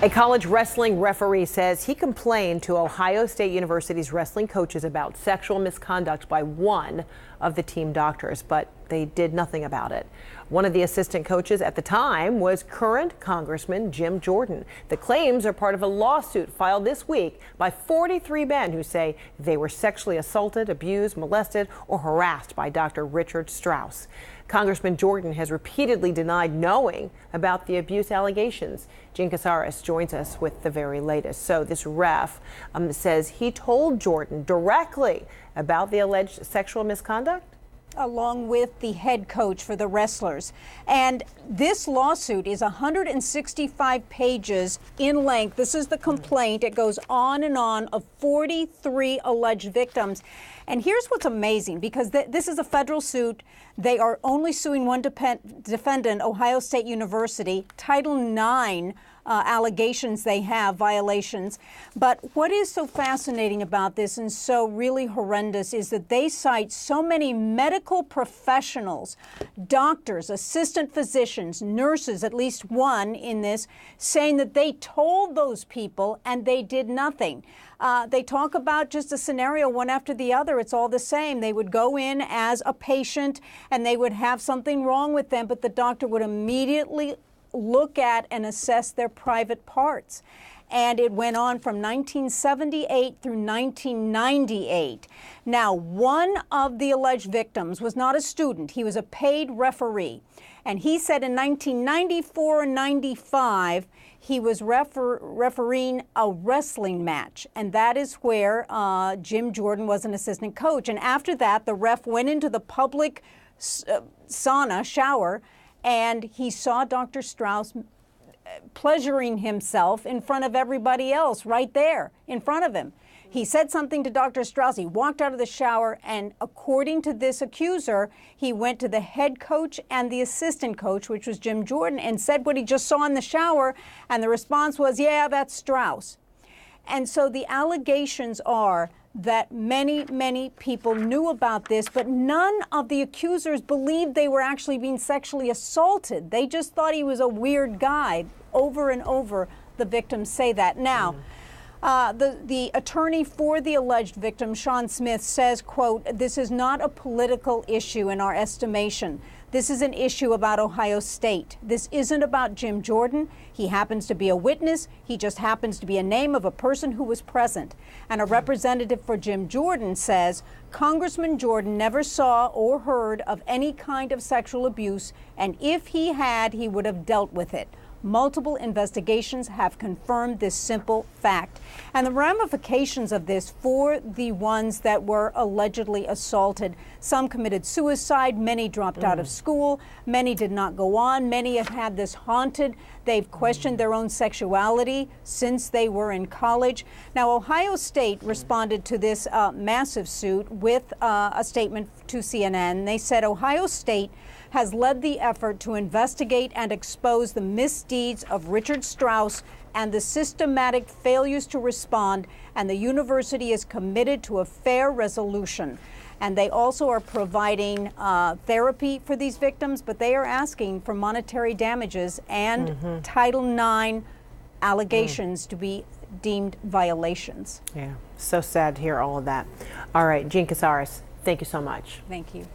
A college wrestling referee says he complained to Ohio State University's wrestling coaches about sexual misconduct by one of the team doctors, but they did nothing about it. One of the assistant coaches at the time was current Congressman Jim Jordan. The claims are part of a lawsuit filed this week by 43 men who say they were sexually assaulted, abused, molested, or harassed by Dr. Richard Strauss. Congressman Jordan has repeatedly denied knowing about the abuse allegations. Gene Casares joins us with the very latest. So this ref says he told Jordan directly about the alleged sexual misconduct, along with the head coach for the wrestlers. And this lawsuit is 165 pages in length. This is the complaint. It goes on and on of 43 alleged victims. And here's what's amazing, because this is a federal suit. They are only suing one defendant, Ohio State University. Title IX allegations they have, violations. But what is so fascinating about this and so really horrendous is that they cite so many medical professionals, doctors, assistant physicians, nurses, at least one in this, saying that they told those people and they did nothing. They talk about just a scenario one after the other. It's all the same. They would go in as a patient and they would have something wrong with them, but the doctor would immediately look at and assess their private parts. And it went on from 1978 through 1998. Now, one of the alleged victims was not a student. He was a paid referee. And he said in 1994 and 95, he was refereeing a wrestling match. And that is where Jim Jordan was an assistant coach. And after that, the ref went into the public sauna, shower, and he saw Dr. Strauss pleasuring himself in front of everybody else right there in front of him. He said something to Dr. Strauss. He walked out of the shower, and according to this accuser, he went to the head coach and the assistant coach, which was Jim Jordan, and said what he just saw in the shower, and the response was, yeah, that's Strauss. And so the allegations are that many, many people knew about this, but none of the accusers believed they were actually being sexually assaulted. They just thought he was a weird guy. Over and over, the victims say that. Now, the attorney for the alleged victim, Sean Smith, says, quote, "This is not a political issue in our estimation. This is an issue about Ohio State. This isn't about Jim Jordan. He happens to be a witness. He just happens to be a name of a person who was present." And a representative for Jim Jordan says, "Congressman Jordan never saw or heard of any kind of sexual abuse, and if he had, he would have dealt with it. Multiple investigations have confirmed this simple fact." And the ramifications of this for the ones that were allegedly assaulted: some committed suicide, many dropped out of school, many did not go on, many have had this haunted. They've questioned their own sexuality since they were in college. Now, Ohio State responded to this massive suit with a statement to CNN. They said Ohio State has led the effort to investigate and expose the misdeeds of Richard Strauss and the systematic failures to respond, and the university is committed to a fair resolution. And they also are providing therapy for these victims, but they are asking for monetary damages and Title IX allegations to be deemed violations. Yeah, so sad to hear all of that. All right, Gene Casares, thank you so much. Thank you.